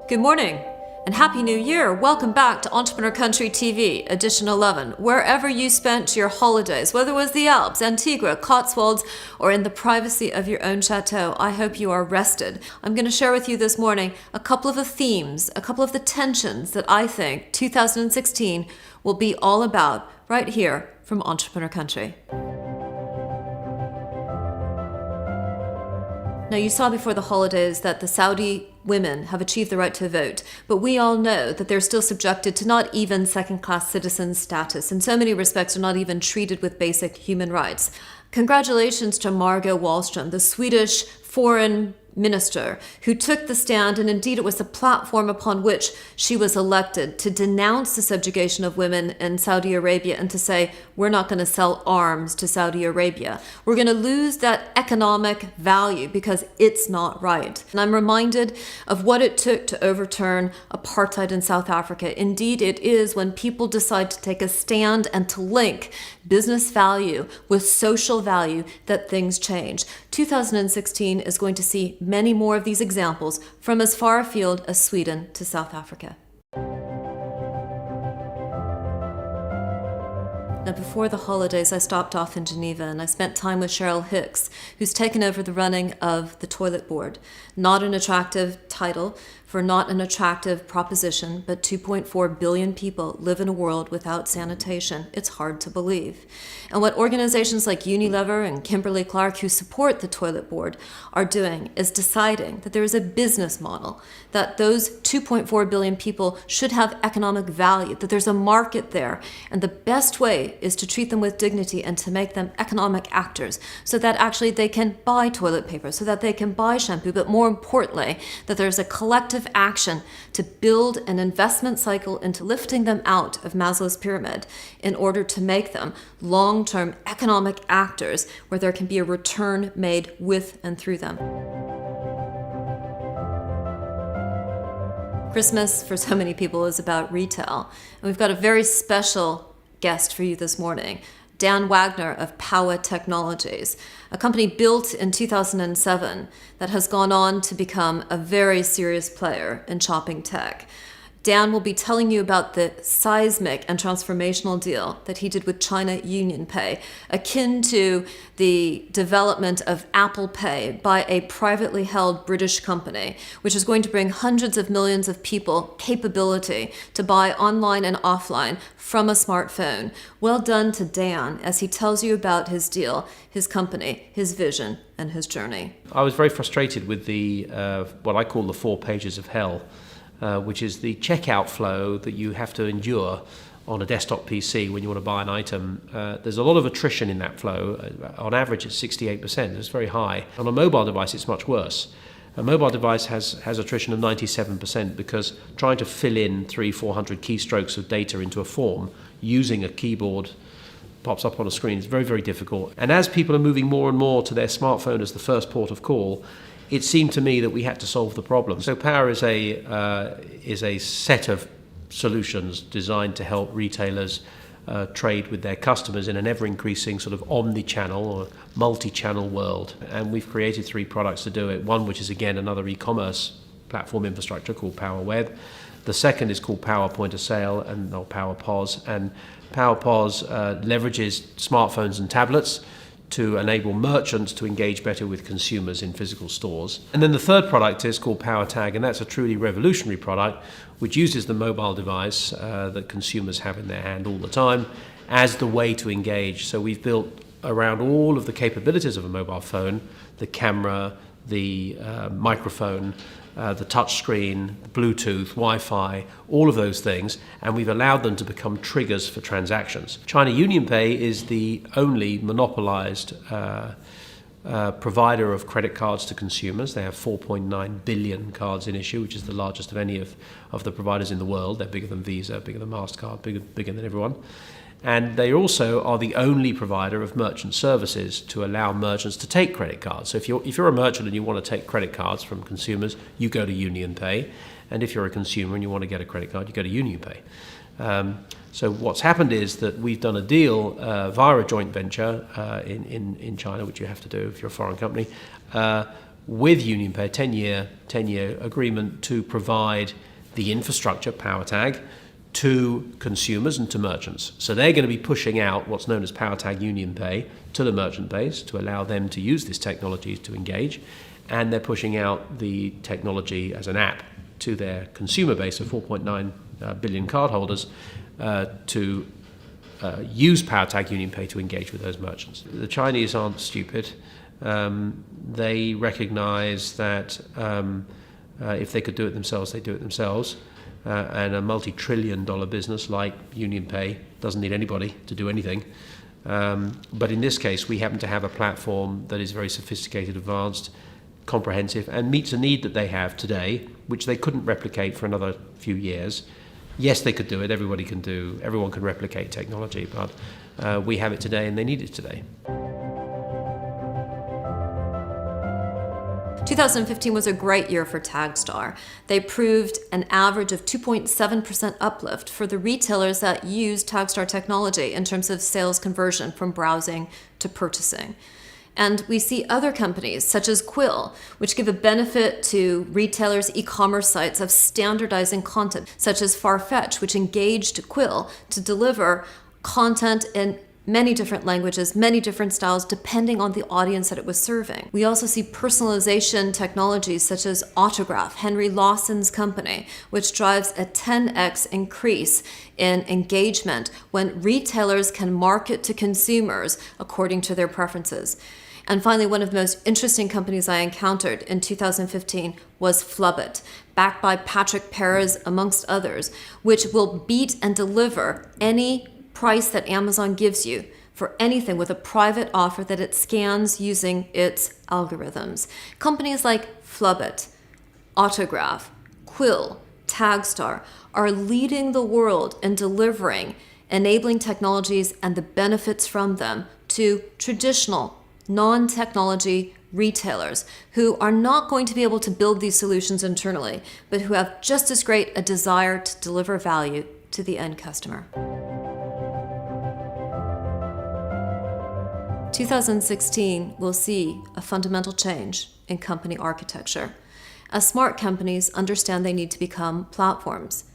Good morning and Happy New Year. Welcome back to Entrepreneur Country TV, Edition 11. Wherever you spent your holidays, whether it was the Alps, Antigua, Cotswolds, or in the privacy of your own chateau, I hope you are rested. I'm going to share with you this morning a couple of the themes, a couple of the tensions that I think 2016 will be all about right here from Entrepreneur Country. Now, you saw before the holidays that the Saudi women have achieved the right to vote, but we all know that they're still subjected to not even second-class citizen status. In so many respects, are not even treated with basic human rights. Congratulations to Margot Wallström, the Swedish foreign minister, who took the stand, and indeed it was the platform upon which she was elected, to denounce the subjugation of women in Saudi Arabia and to say, we're not going to sell arms to Saudi Arabia. We're going to lose that economic value because it's not right. And I'm reminded of what it took to overturn apartheid in South Africa. Indeed, it is when people decide to take a stand and to link business value with social value that things change. 2016 is going to see many more of these examples from as far afield as Sweden to South Africa. Now, before the holidays, I stopped off in Geneva and I spent time with Cheryl Hicks, who's taken over the running of the toilet board. Not an attractive title for not an attractive proposition, but 2.4 billion people live in a world without sanitation. It's hard to believe. And what organizations like Unilever and Kimberly-Clark, who support the toilet board, are doing is deciding that there is a business model, that those 2.4 billion people should have economic value, that there's a market there, and the best way is to treat them with dignity and to make them economic actors so that actually they can buy toilet paper, so that they can buy shampoo, but more importantly, that there's a collective action to build an investment cycle into lifting them out of Maslow's pyramid in order to make them long-term economic actors where there can be a return made with and through them. Christmas for so many people is about retail, and we've got a very special guest for you this morning. Dan Wagner of Power Technologies, a company built in 2007 that has gone on to become a very serious player in shopping tech. Dan will be telling you about the seismic and transformational deal that he did with China UnionPay, akin to the development of Apple Pay by a privately held British company, which is going to bring hundreds of millions of people capability to buy online and offline from a smartphone. Well done to Dan as he tells you about his deal, his company, his vision, and his journey. I was very frustrated with the what I call the 4 pages of hell. Which is the checkout flow that you have to endure on a desktop PC when you want to buy an item. There's a lot of attrition in that flow. On average, it's 68%. It's very high. On a mobile device, it's much worse. A mobile device has attrition of 97% because trying to fill in 300-400 keystrokes of data into a form using a keyboard pops up on a screen is very, very difficult. And as people are moving more and more to their smartphone as the first port of call, it seemed to me that we had to solve the problem. So Power is a set of solutions designed to help retailers trade with their customers in an ever-increasing sort of omni-channel or multi-channel world. And we've created 3 products to do it. One, which is again another e-commerce platform infrastructure called Power Web. The second is called Power Point of Sale or Power POS. And Power POS leverages smartphones and tablets to enable merchants to engage better with consumers in physical stores. And then the third product is called Power Tag, and that's a truly revolutionary product which uses the mobile device that consumers have in their hand all the time as the way to engage. So we've built around all of the capabilities of a mobile phone, the camera, the microphone, the touch screen, Bluetooth, Wi-Fi, all of those things, and we've allowed them to become triggers for transactions. China UnionPay is the only monopolized provider of credit cards to consumers. They have 4.9 billion cards in issue, which is the largest of any of the providers in the world. They're bigger than Visa, bigger than MasterCard, bigger than everyone. And they also are the only provider of merchant services to allow merchants to take credit cards. So if you're a merchant and you want to take credit cards from consumers, you go to UnionPay. And if you're a consumer and you want to get a credit card, you go to UnionPay. So what's happened is that we've done a deal via a joint venture in China, which you have to do if you're a foreign company, with UnionPay, a 10-year agreement to provide the infrastructure, PowerTag, to consumers and to merchants. So they're going to be pushing out what's known as PowerTag UnionPay to the merchant base to allow them to use this technology to engage. And they're pushing out the technology as an app to their consumer base of 4.9 billion cardholders to use PowerTag UnionPay to engage with those merchants. The Chinese aren't stupid. They recognize that if they could do it themselves, they do it themselves. And a multi-trillion-dollar business like UnionPay doesn't need anybody to do anything. But in this case, we happen to have a platform that is very sophisticated, advanced, comprehensive, and meets a need that they have today, which they couldn't replicate for another few years. Yes, they could do it. Everyone can replicate technology, but we have it today, and they need it today. 2015 was a great year for Tagstar. They proved an average of 2.7% uplift for the retailers that use Tagstar technology in terms of sales conversion from browsing to purchasing. And we see other companies, such as Quill, which give a benefit to retailers' e-commerce sites of standardizing content, such as Farfetch, which engaged Quill to deliver content in many different languages, many different styles, depending on the audience that it was serving. We also see personalization technologies such as Autograph, Henry Lawson's company, which drives a 10x increase in engagement when retailers can market to consumers according to their preferences. And finally, one of the most interesting companies I encountered in 2015 was Flubbit, backed by Patrick Perez, amongst others, which will beat and deliver any price that Amazon gives you for anything with a private offer that it scans using its algorithms. Companies like Flubbit, Autograph, Quill, Tagstar are leading the world in delivering enabling technologies and the benefits from them to traditional, non-technology retailers who are not going to be able to build these solutions internally, but who have just as great a desire to deliver value to the end customer. 2016 will see a fundamental change in company architecture, as smart companies understand they need to become platforms.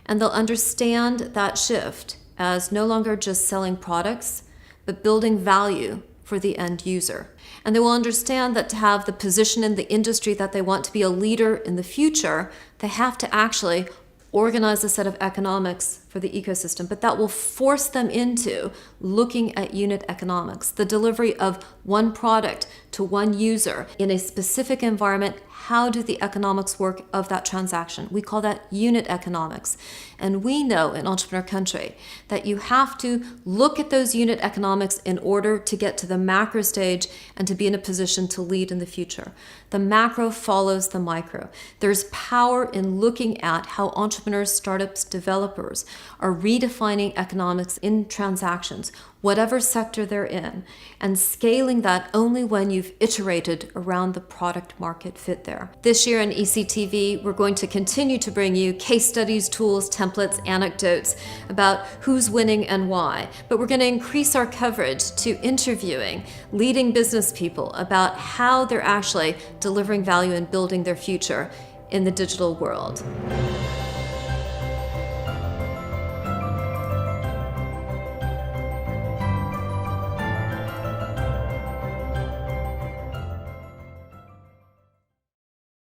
And they'll understand that shift as no longer just selling products, but building value for the end user. And they will understand that to have the position in the industry that they want to be a leader in the future, they have to actually organize a set of economics for the ecosystem, but that will force them into looking at unit economics, the delivery of one product to one user in a specific environment. How do the economics work of that transaction? We call that unit economics. And we know in Entrepreneur Country that you have to look at those unit economics in order to get to the macro stage and to be in a position to lead in the future. The macro follows the micro. There's power in looking at how entrepreneurs, startups, developers are redefining economics in transactions, whatever sector they're in, and scaling that only when you've iterated around the product market fit there. This year in ECTV, we're going to continue to bring you case studies, tools, templates, anecdotes about who's winning and why. But we're going to increase our coverage to interviewing leading business people about how they're actually delivering value and building their future in the digital world.